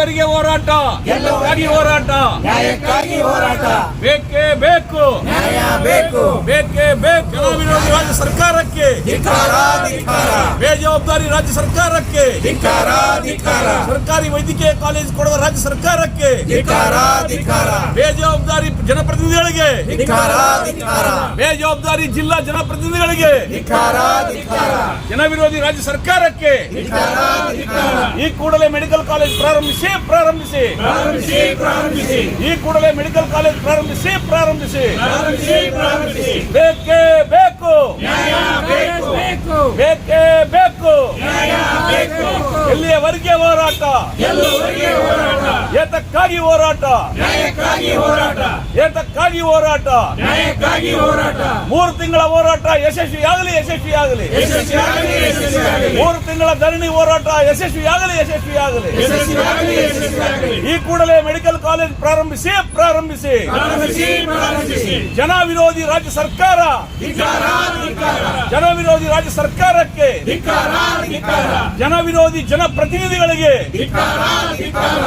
ಎಲ್ಲಿಯವರೆಗೆ ಹೋರಾಟ, ಎಲ್ಲಕ್ಕಾಗಿ ಹೋರಾಟ, ನ್ಯಾಯಕ್ಕಾಗಿ ಹೋರಾಟ, ಬೇಕೇ ಬೇಕು, ನ್ಯಾಯ ಬೇಕು, ಬೇಕೇ ಬೇಕು. ಜನ ವಿರೋಧಿ ರಾಜ್ಯ ಸರ್ಕಾರಕ್ಕೆ ಧಿಕ್ಕಾರ, ಧಿಕ್ಕಾರ, ಬೇಜವಾಬ್ದಾರಿ ರಾಜ್ಯ ಸರ್ಕಾರಕ್ಕೆ ಧಿಕ್ಕಾರ, ಧಿಕ್ಕಾರ, ಸರ್ಕಾರಿ ವೈದ್ಯಕೀಯ ಕಾಲೇಜು ಕೊಡುವ ರಾಜ್ಯ ಸರ್ಕಾರಕ್ಕೆ ಧಿಕ್ಕಾರ, ಧಿಕ್ಕಾರ, ಬೇಜವಾಬ್ದಾರಿ ಜನಪ್ರತಿನಿಧಿಗಳಿಗೆ ಧಿಕ್ಕಾರ, ಧಿಕ್ಕಾರ, ಬೇಜವಾಬ್ದಾರಿ ಜಿಲ್ಲಾ ಜನಪ್ರತಿನಿಧಿಗಳಿಗೆ ಧಿಕ್ಕಾರ, ಧಿಕ್ಕಾರ, ಜನ ವಿರೋಧಿ ರಾಜ್ಯ ಸರ್ಕಾರಕ್ಕೆ ಧಿಕ್ಕಾರ, ಧಿಕ್ಕಾರ. ಈ ಕೂಡಲೇ ಮೆಡಿಕಲ್ ಕಾಲೇಜ್ ಪ್ರಾರಂಭಿಸಿ ಪ್ರಾರಂಭಿಸಿ ಪ್ರಾರಂಭಿಸಿ, ಪ್ರಾರಂಭಿಸಿ, ಈ ಕೂಡಲೇ ಮೆಡಿಕಲ್ ಕಾಲೇಜ್ ಪ್ರಾರಂಭಿಸಿ ಪ್ರಾರಂಭಿಸಿ ಪ್ರಾರಂಭಿಸಿ, ಪ್ರಾರಂಭಿಸಿ. ಬೇಕೇ ಬೇಕು, ನ್ಯಾಯ ಬೇಕು, ಬೇಕೇ ಬೇಕು. ನ್ಯಾಯ ಬೇಕು, ಎಲ್ಲಿಯವರೆಗೆ ಹೋರಾಟ, ಎಲ್ಲವರೆಗೆ ಹೋರಾಟ, ಏತಕ್ಕಾಗಿ ಹೋರಾಟ, ನ್ಯಾಯಕ್ಕಾಗಿ ಹೋರಾಟ, ಏತಕ್ಕಾಗಿ ಹೋರಾಟ. ನ್ಯಾಯಕ್ಕಾಗಿ ಹೋರಾಟ. 3 ತಿಂಗಳ ಹೋರಾಟ ಯಶಸ್ವಿಯಾಗಲಿ, ಯಶಸ್ವಿಯಾಗಲಿ. ಯಶಸ್ವಿಯಾಗಲಿ, ಯಶಸ್ವಿಯಾಗಲಿ. 3 ತಿಂಗಳ ಧರಣಿ ಹೋರಾಟ ಯಶಸ್ವಿಯಾಗಲಿ, ಯಶಸ್ವಿಯಾಗಲಿ. ಯಶಸ್ವಿಯಾಗಲಿ, ಯಶಸ್ವಿಯಾಗಲಿ. ಈ ಕೂಡಲೇ ಮೆಡಿಕಲ್ ಕಾಲೇಜ್ ಪ್ರಾರಂಭಿಸಿ ಪ್ರಾರಂಭಿಸಿ ಪ್ರಾರಂಭಿಸಿ, ಪ್ರಾರಂಭಿಸಿ. ಜನ ವಿರೋಧಿ ರಾಜ್ಯ ಸರ್ಕಾರ, ಧಿಕ್ಕಾರ, ಧಿಕ್ಕಾರ, ಜನ ವಿರೋಧಿ ರಾಜ್ಯ ಸರ್ಕಾರಕ್ಕೆ, ಧಿಕ್ಕಾರ, ಧಿಕ್ಕಾರ, ಜನ ವಿರೋಧಿ ಜನಪ್ರತಿನಿಧಿಗಳಿಗೆ ಧಿಕ್ಕಾರ, ಧಿಕ್ಕಾರ.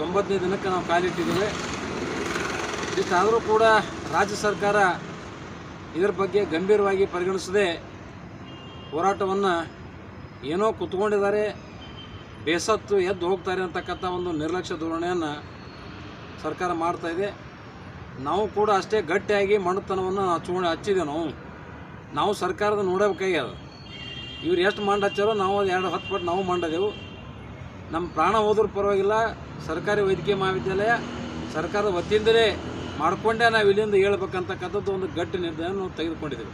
90ನೇ ದಿನಕ್ಕೆ ನಾವು ಕಾಲಿಟ್ಟಿದ್ದೇವೆ. ಇಷ್ಟಾದರೂ ಕೂಡ ರಾಜ್ಯ ಸರ್ಕಾರ ಇದರ ಬಗ್ಗೆ ಗಂಭೀರವಾಗಿ ಪರಿಗಣಿಸದೆ ಹೋರಾಟವನ್ನು ಏನೋ ಕುತ್ಕೊಂಡಿದ್ದಾರೆ, ಬೇಸತ್ತು ಎದ್ದು ಹೋಗ್ತಾರೆ ಅಂತಕ್ಕಂಥ ಒಂದು ನಿರ್ಲಕ್ಷ್ಯ ಧೋರಣೆಯನ್ನು ಸರ್ಕಾರ ಮಾಡ್ತಾಯಿದೆ. ನಾವು ಕೂಡ ಅಷ್ಟೇ ಗಟ್ಟಿಯಾಗಿ ಮಣ್ಣತನವನ್ನು ಹಚ್ಚಿದ್ದೇವೆ. ನಾವು ಸರ್ಕಾರದ ನೋಡಬೇಕಾಗ್ಯದ. ಇವ್ರು ಎಷ್ಟು ಮಂಡ್ ಹಚ್ಚಾರೋ ನಾವು ಅದು 2-10 ಪಟ್ಟು ನಾವು ಮಂಡದೆವು. ನಮ್ಮ ಪ್ರಾಣ ಹೋದ್ರೂ ಪರವಾಗಿಲ್ಲ, ಸರ್ಕಾರಿ ವೈದ್ಯಕೀಯ ಮಹಾವಿದ್ಯಾಲಯ ಸರ್ಕಾರದ ವತಿಯಿಂದಲೇ ಮಾಡಿಕೊಂಡೇ ನಾವು ಇಲ್ಲಿಂದ ಹೇಳ್ಬೇಕಂತಕ್ಕಂಥದ್ದು ಒಂದು ಗಟ್ಟಿ ನಿರ್ಧಾರ ನಾವು ತೆಗೆದುಕೊಂಡಿದ್ದೇವೆ.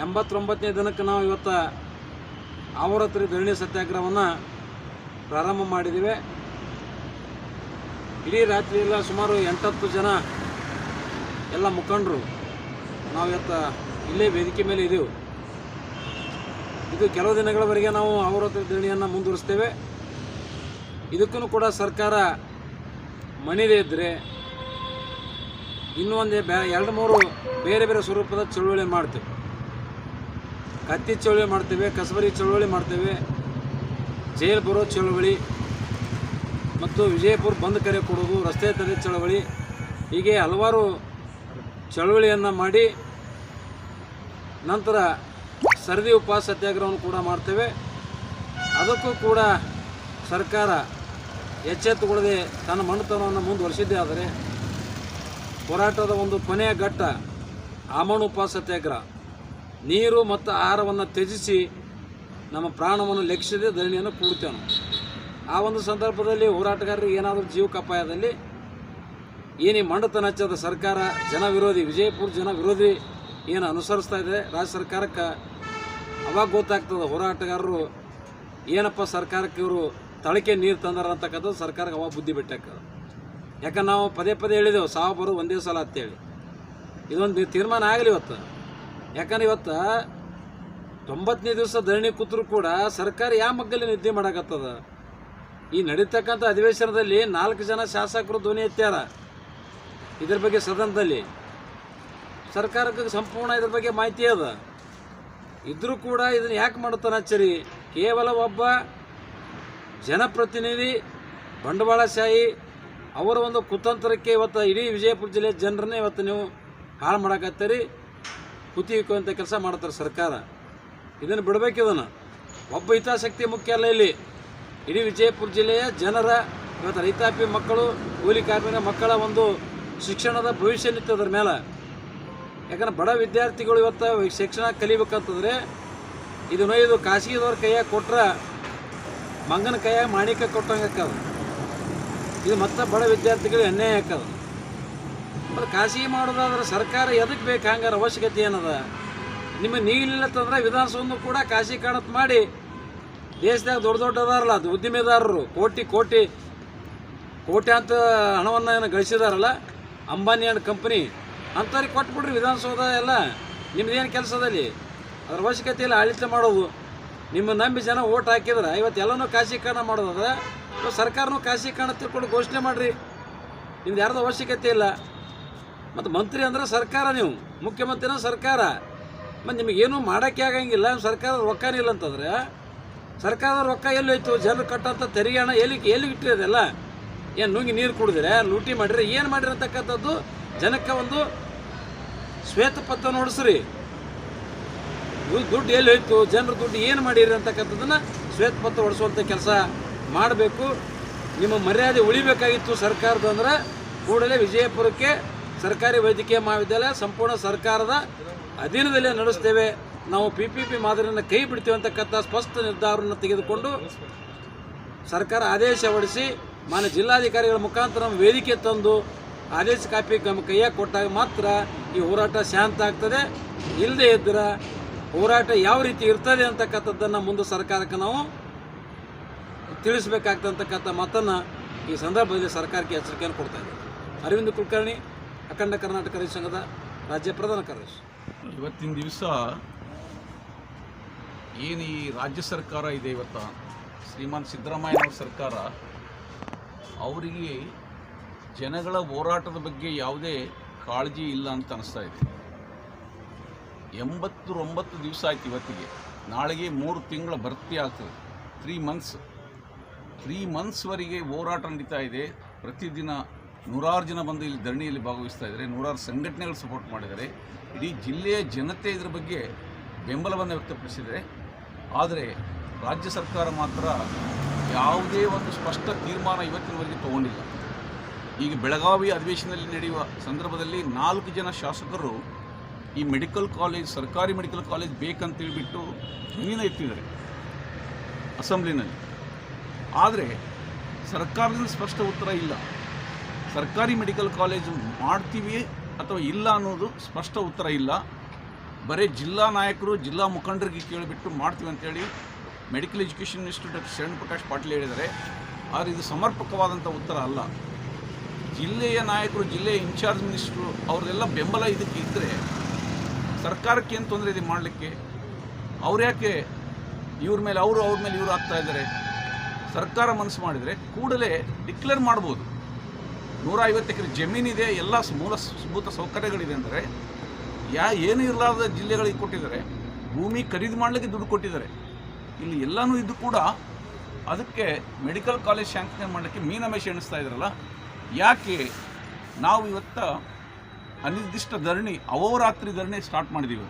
89ನೇ ದಿನಕ್ಕೆ ನಾವು ಇವತ್ತು ಆವರತ್ರಿ ಧರಣಿ ಸತ್ಯಾಗ್ರಹವನ್ನು ಪ್ರಾರಂಭ ಮಾಡಿದ್ದೇವೆ. ಇಡೀ ರಾತ್ರಿ ಎಲ್ಲ ಸುಮಾರು 8-10 ಜನ ಎಲ್ಲ ಮುಖಂಡರು ನಾವು ಇವತ್ತು ಇಲ್ಲೇ ವೇದಿಕೆ ಮೇಲೆ ಇದ್ದೆವು. ಇದು ಕೆಲವು ದಿನಗಳವರೆಗೆ ನಾವು ಆವರತ್ರಿ ಧರಣಿಯನ್ನು ಮುಂದುವರಿಸ್ತೇವೆ. ಇದಕ್ಕೂ ಕೂಡ ಸರ್ಕಾರ ಮಣಿದೇ ಇದ್ದರೆ ಇನ್ನೂ ಒಂದು 2-3 ಬೇರೆ ಬೇರೆ ಸ್ವರೂಪದ ಚಳುವಳಿ ಮಾಡ್ತೇವೆ. ಕತ್ತಿ ಚಳುವಳಿ ಮಾಡ್ತೇವೆ, ಕಸಬರಿ ಚಳುವಳಿ ಮಾಡ್ತೇವೆ, ಜೈಲು ಬರೋ ಚಳುವಳಿ ಮತ್ತು ವಿಜಯಪುರ ಬಂದ್ ಕರೆ ಕೊಡೋದು, ರಸ್ತೆ ತಡೆ ಚಳವಳಿ, ಹೀಗೆ ಹಲವಾರು ಚಳುವಳಿಯನ್ನು ಮಾಡಿ ನಂತರ ಸರದಿ ಉಪವಾಸ ಸತ್ಯಾಗ್ರಹವನ್ನು ಕೂಡ ಮಾಡ್ತೇವೆ. ಅದಕ್ಕೂ ಕೂಡ ಸರ್ಕಾರ ಎಚ್ಚೆತ್ತುಕೊಳ್ಳದೆ ತನ್ನ ಮಣ್ಣತನವನ್ನು ಮುಂದುವರಿಸಿದ್ದೇ ಆದರೆ ಹೋರಾಟದ ಒಂದು ಕೊನೆಯ ಘಟ್ಟ ಆಮರಣ ಉಪವಾಸ ಸತ್ಯಾಗ್ರಹ, ನೀರು ಮತ್ತು ಆಹಾರವನ್ನು ತ್ಯಜಿಸಿ ನಮ್ಮ ಪ್ರಾಣವನ್ನು ಲೆಕ್ಕಿಸದೆ ಧರಣಿಯನ್ನು ಕೂಡ್ತೇವೆ. ಆ ಒಂದು ಸಂದರ್ಭದಲ್ಲಿ ಹೋರಾಟಗಾರರಿಗೆ ಏನಾದರೂ ಜೀವಕ್ಕೆ ಅಪಾಯದಲ್ಲಿ ಏನು ಮಂಡತನ ಹಚ್ಚದ ಸರ್ಕಾರ ಜನ ವಿರೋಧಿ, ವಿಜಯಪುರ ಜನ ವಿರೋಧಿ ಏನು ಅನುಸರಿಸ್ತಾ ಇದೆ ರಾಜ್ಯ ಸರ್ಕಾರಕ್ಕೆ, ಅವಾಗ ಗೊತ್ತಾಗ್ತದೆ ಹೋರಾಟಗಾರರು ಏನಪ್ಪ ಸರ್ಕಾರಕ್ಕೆ ಇವರು ತಳಕೆ ನೀರು ತಂದಾರ ಅಂತಕ್ಕಂಥದ್ದು ಸರ್ಕಾರಕ್ಕೆ ಅವಾಗ ಬುದ್ಧಿ ಬಿಟ್ಟಾಗ್ತದೆ. ಯಾಕಂದ್ರೆ ನಾವು ಪದೇ ಪದೇ ಹೇಳಿದೆವು ಸಾವು ಬರೋದು ಒಂದೇ ಸಲ ಅಂತೇಳಿ. ಇದೊಂದು ತೀರ್ಮಾನ ಆಗಲಿ ಇವತ್ತು. ಯಾಕಂದ್ರೆ ಇವತ್ತು 90ನೇ ದಿವಸ ಧರಣಿ ಕೂತರೂ ಕೂಡ ಸರ್ಕಾರ ಯಾವ ಮಗ್ಗಲ್ಲಿ ನಿದ್ದೆ ಮಾಡಕತ್ತದ. ಈ ನಡೀತಕ್ಕಂಥ ಅಧಿವೇಶನದಲ್ಲಿ 4 ಜನ ಶಾಸಕರು ಧ್ವನಿ ಎತ್ತ್ಯಾರ ಇದ್ರ ಬಗ್ಗೆ ಸದನದಲ್ಲಿ. ಸರ್ಕಾರಕ್ಕೆ ಸಂಪೂರ್ಣ ಇದ್ರ ಬಗ್ಗೆ ಮಾಹಿತಿ ಅದ. ಇದ್ರೂ ಕೂಡ ಇದನ್ನು ಯಾಕೆ ಮಾಡುತ್ತಾನೆ ಅಚ್ಚರಿ? ಕೇವಲ ಒಬ್ಬ ಜನಪ್ರತಿನಿಧಿ ಬಂಡವಾಳಶಾಹಿ ಅವರ ಒಂದು ಕುತಂತ್ರಕ್ಕೆ ಇವತ್ತು ಇಡೀ ವಿಜಯಪುರ ಜಿಲ್ಲೆಯ ಜನರನ್ನೇ ಇವತ್ತು ನೀವು ಹಾಳು ಮಾಡಕತ್ತೀರಿ, ಕುತ್ತಿಗೆಯುವಂಥ ಕೆಲಸ ಮಾಡ್ತಾರೆ ಸರ್ಕಾರ. ಇದನ್ನು ಬಿಡಬೇಕು. ಇದನ್ನು ಒಬ್ಬ ಹಿತಾಸಕ್ತಿ ಮುಖ್ಯ ಅಲ್ಲ. ಇಲ್ಲಿ ಇಡೀ ವಿಜಯಪುರ ಜಿಲ್ಲೆಯ ಜನರ ಇವತ್ತು ರೈತಾಪಿ ಮಕ್ಕಳು, ಕೂಲಿ ಕಾರ್ಮಿಕರ ಮಕ್ಕಳ ಒಂದು ಶಿಕ್ಷಣದ ಭವಿಷ್ಯ ನಿಂತದ್ರ ಮೇಲೆ. ಯಾಕಂದ್ರೆ ಬಡ ವಿದ್ಯಾರ್ಥಿಗಳು ಇವತ್ತು ಶಿಕ್ಷಣ ಕಲಿಬೇಕಂತಂದರೆ ಇದು ಖಾಸಗಿದವ್ರ ಕೈಯಾಗ ಕೊಟ್ರೆ ಮಂಗನ ಕೈಯಾಗ ಮಾಣಿಕ ಕೊಟ್ಟಂಗೆ ಹಾಕದು. ಇದು ಮತ್ತೆ ಬಡ ವಿದ್ಯಾರ್ಥಿಗಳು ಅನ್ಯಾಯ ಹಾಕದು. ಅದು ಖಾಸಗಿ ಮಾಡೋದಾದ್ರೆ ಸರ್ಕಾರ ಎದಕ್ಕೆ ಬೇಕು? ಹಂಗಾರೆ ಅವಶ್ಯಕತೆ ಏನದ? ನಿಮಗೆ ನೀಗಿಲಿಲ್ಲ ಅಂತಂದ್ರೆ ವಿಧಾನಸೌಧ ಕೂಡ ಖಾಸಗೀಕರಣ ಮಾಡಿ ದೇಶದಾಗ ದೊಡ್ಡದಾರಲ್ಲ ಅದು ಉದ್ದಿಮೆದಾರರು ಕೋಟಿ ಅಂತ ಹಣವನ್ನು ಏನು ಗಳಿಸಿದಾರಲ್ಲ, ಅಂಬಾನಿ ಆ್ಯಂಡ್ ಕಂಪ್ನಿ ಅಂಥವ್ರಿಗೆ ಕೊಟ್ಬಿಡ್ರಿ ವಿಧಾನಸೌಧ ಎಲ್ಲ. ನಿಮ್ಮದೇನು ಕೆಲಸದಲ್ಲಿ ಅದ್ರ ಅವಶ್ಯಕತೆ ಇಲ್ಲ ಆಡಳಿತ ಮಾಡೋದು. ನಿಮ್ಮ ನಂಬಿ ಜನ ಓಟ್ ಹಾಕಿದ್ರೆ ಇವತ್ತೆಲ್ಲನೂ ಖಾಸಗೀಕರಣ ಮಾಡೋದಾದ್ರೆ ಸರ್ಕಾರನೂ ಖಾಸಗೀಕರಣ ತಿಳ್ಕೊಂಡು ಘೋಷಣೆ ಮಾಡಿರಿ. ನಿಮ್ದು ಯಾರ್ದು ಅವಶ್ಯಕತೆ ಇಲ್ಲ. ಮತ್ತು ಮಂತ್ರಿ ಅಂದರೆ ಸರ್ಕಾರ, ನೀವು ಮುಖ್ಯಮಂತ್ರಿನ ಸರ್ಕಾರ. ಮತ್ತು ನಿಮಗೇನು ಮಾಡೋಕ್ಕೆ ಆಗಂಗಿಲ್ಲ, ಸರ್ಕಾರದ ರೊಕ್ಕನೇ ಇಲ್ಲ ಅಂತಂದರೆ ಸರ್ಕಾರದ ರೊಕ್ಕ ಎಲ್ಲಿ ಹೋಯ್ತು? ಜನರು ಕಟ್ಟಂಥ ತೆರಿಗೆ ಹಣ ಎಲ್ಲಿಗೆ ಇಟ್ಟಿರೋದೆಲ್ಲ ಏನು ನುಂಗಿ ನೀರು ಕುಡಿದ್ರೆ ಲೂಟಿ ಮಾಡಿರಿ ಏನು ಮಾಡಿರಿ ಅಂತಕ್ಕಂಥದ್ದು ಜನಕ್ಕೆ ಒಂದು ಶ್ವೇತಪತ್ರ ನೋಡಿಸ್ರಿ. ದುಡ್ಡು ಎಲ್ಲಿ ಹೋಯ್ತು, ಜನರು ದುಡ್ಡು ಏನು ಮಾಡಿರಿ ಅಂತಕ್ಕಂಥದ್ದನ್ನು ಶ್ವೇತಪತ್ರ ಹೊಡಿಸುವಂಥ ಕೆಲಸ ಮಾಡಬೇಕು. ನಿಮ್ಮ ಮರ್ಯಾದೆ ಉಳಿಬೇಕಾಗಿತ್ತು ಸರ್ಕಾರದ ಅಂದ್ರೆ ಕೂಡಲೇ ವಿಜಯಪುರಕ್ಕೆ ಸರ್ಕಾರಿ ವೈದ್ಯಕೀಯ ಮಹಾವಿದ್ಯಾಲಯ ಸಂಪೂರ್ಣ ಸರ್ಕಾರದ ಅಧೀನದಲ್ಲೇ ನಡೆಸ್ತೇವೆ, ನಾವು PPP ಮಾದರಿಯನ್ನು ಕೈ ಬಿಡ್ತೇವೆ ಅಂತಕ್ಕಂಥ ಸ್ಪಷ್ಟ ನಿರ್ಧಾರವನ್ನು ತೆಗೆದುಕೊಂಡು ಸರ್ಕಾರ ಆದೇಶ ಹೊರಡಿಸಿ ಮಾನ್ಯ ಜಿಲ್ಲಾಧಿಕಾರಿಗಳ ಮುಖಾಂತರ ನಮ್ಮ ವೇದಿಕೆ ತಂದು ಆದೇಶ ಕಾಪಿ ನಮ್ಮ ಕೈಯಾಗ ಕೊಟ್ಟಾಗ ಮಾತ್ರ ಈ ಹೋರಾಟ ಶಾಂತ ಆಗ್ತದೆ. ಇಲ್ಲದೆ ಇದ್ದರೆ ಹೋರಾಟ ಯಾವ ರೀತಿ ಇರ್ತದೆ ಅಂತಕ್ಕಂಥದ್ದನ್ನು ಮುಂದೆ ಸರ್ಕಾರಕ್ಕೆ ನಾವು ತಿಳಿಸಬೇಕಾಗ್ತಕ್ಕಂಥ ಮಾತನ್ನು ಈ ಸಂದರ್ಭದಲ್ಲಿ ಸರ್ಕಾರಕ್ಕೆ ಎಚ್ಚರಿಕೆಯನ್ನು ಕೊಡ್ತಾ ಇದ್ದೀವಿ. ಅರವಿಂದ್ ಕುಲಕರ್ಣಿ, ಅಖಂಡ ಕರ್ನಾಟಕ ರೈತ ಸಂಘದ ರಾಜ್ಯ ಪ್ರಧಾನ ಕಾರ್ಯದರ್ಶಿ. ಇವತ್ತಿನ ದಿವಸ ಏನು ಈ ರಾಜ್ಯ ಸರ್ಕಾರ ಇದೆ, ಇವತ್ತು ಶ್ರೀಮಾನ್ ಸಿದ್ದರಾಮಯ್ಯನವ್ರ ಸರ್ಕಾರ, ಅವರಿಗೆ ಜನಗಳ ಹೋರಾಟದ ಬಗ್ಗೆ ಯಾವುದೇ ಕಾಳಜಿ ಇಲ್ಲ ಅಂತ ಅನಿಸ್ತಾ ಇದೆ. 89 ದಿವಸ ಆಯ್ತು ಇವತ್ತಿಗೆ, ನಾಳೆಗೆ 3 ತಿಂಗಳ ಭರ್ತಿ ಆಗ್ತದೆ. 3 ಮಂತ್ಸ್ವರೆಗೆ ಹೋರಾಟ ನಡೀತಾ ಇದೆ. ಪ್ರತಿದಿನ 100 ಜನ ಬಂದು ಇಲ್ಲಿ ಧರಣಿಯಲ್ಲಿ ಭಾಗವಹಿಸ್ತಾ ಇದ್ದಾರೆ, 100 ಸಂಘಟನೆಗಳು ಸಪೋರ್ಟ್ ಮಾಡಿದ್ದಾರೆ. ಇಡೀ ಜಿಲ್ಲೆಯ ಜನತೆ ಇದರ ಬಗ್ಗೆ ಬೆಂಬಲವನ್ನು ವ್ಯಕ್ತಪಡಿಸಿದ್ದಾರೆ. ಆದರೆ ರಾಜ್ಯ ಸರ್ಕಾರ ಮಾತ್ರ ಯಾವುದೇ ಒಂದು ಸ್ಪಷ್ಟ ತೀರ್ಮಾನ ಇವತ್ತಿನವರೆಗೆ ತಗೊಂಡಿಲ್ಲ. ಈಗ ಬೆಳಗಾವಿ ಅಧಿವೇಶನದಲ್ಲಿ ನಡೆಯುವ ಸಂದರ್ಭದಲ್ಲಿ 4 ಜನ ಶಾಸಕರು ಈ ಮೆಡಿಕಲ್ ಕಾಲೇಜ್, ಸರ್ಕಾರಿ ಮೆಡಿಕಲ್ ಕಾಲೇಜ್ ಬೇಕಂತೇಳಿಬಿಟ್ಟು ಧ್ವನಿನ ಎತ್ತಿದ್ದಾರೆ ಅಸೆಂಬ್ಲಿನಲ್ಲಿ. ಆದರೆ ಸರ್ಕಾರದಿಂದ ಸ್ಪಷ್ಟ ಉತ್ತರ ಇಲ್ಲ. ಸರ್ಕಾರಿ ಮೆಡಿಕಲ್ ಕಾಲೇಜು ಮಾಡ್ತೀವಿ ಅಥವಾ ಇಲ್ಲ ಅನ್ನೋದು ಸ್ಪಷ್ಟ ಉತ್ತರ ಇಲ್ಲ. ಬರೀ ಜಿಲ್ಲಾ ನಾಯಕರು, ಜಿಲ್ಲಾ ಮುಖಂಡರಿಗೆ ಕೇಳಿಬಿಟ್ಟು ಮಾಡ್ತೀವಿ ಅಂತೇಳಿ medical education minister doctor Sharan Prakash Patil ಹೇಳಿದ್ದಾರೆ. ಆದರೆ ಇದು ಸಮರ್ಪಕವಾದಂಥ ಉತ್ತರ ಅಲ್ಲ. ಜಿಲ್ಲೆಯ ನಾಯಕರು, ಜಿಲ್ಲೆಯ ಇನ್ಚಾರ್ಜ್ ಮಿನಿಸ್ಟ್ರು ಅವ್ರದ್ದೆಲ್ಲ ಬೆಂಬಲ ಇದಕ್ಕೆ ಇದ್ದರೆ ಸರ್ಕಾರಕ್ಕೆ ಏನು ತೊಂದರೆ ಇದೆ ಮಾಡಲಿಕ್ಕೆ? ಅವ್ರು ಯಾಕೆ ಇವ್ರ ಮೇಲೆ ಇವರು ಆಗ್ತಾ ಇದ್ದಾರೆ? ಸರ್ಕಾರ ಮನಸ್ಸು ಮಾಡಿದರೆ ಕೂಡಲೇ ಡಿಕ್ಲೇರ್ ಮಾಡ್ಬೋದು. 150 ಎಕರೆ ಜಮೀನಿದೆ, ಎಲ್ಲ ಮೂಲಭೂತ ಸೌಕರ್ಯಗಳಿದೆ ಅಂದರೆ ಏನೂ ಇರಲಾರದ ಜಿಲ್ಲೆಗಳಿಗೆ ಕೊಟ್ಟಿದ್ದಾರೆ. ಭೂಮಿ ಖರೀದಿ ಮಾಡಲಿಕ್ಕೆ ದುಡ್ಡು ಕೊಟ್ಟಿದ್ದಾರೆ. ಇಲ್ಲಿ ಎಲ್ಲನೂ ಇದ್ದು ಕೂಡ ಅದಕ್ಕೆ ಮೆಡಿಕಲ್ ಕಾಲೇಜ್ ಶಾಂಕ್ಷನ್ ಮಾಡಲಿಕ್ಕೆ ಮೀನಮೇಷ ಎಣಿಸ್ತಾ ಇದ್ದಾರಲ್ಲ. ಯಾಕೆ ನಾವು ಇವತ್ತು ಅನಿರ್ದಿಷ್ಟ ಧರಣಿ, ಅಹೋರಾತ್ರಿ ಧರಣಿ ಸ್ಟಾರ್ಟ್ ಮಾಡಿದ್ದೀವಿ.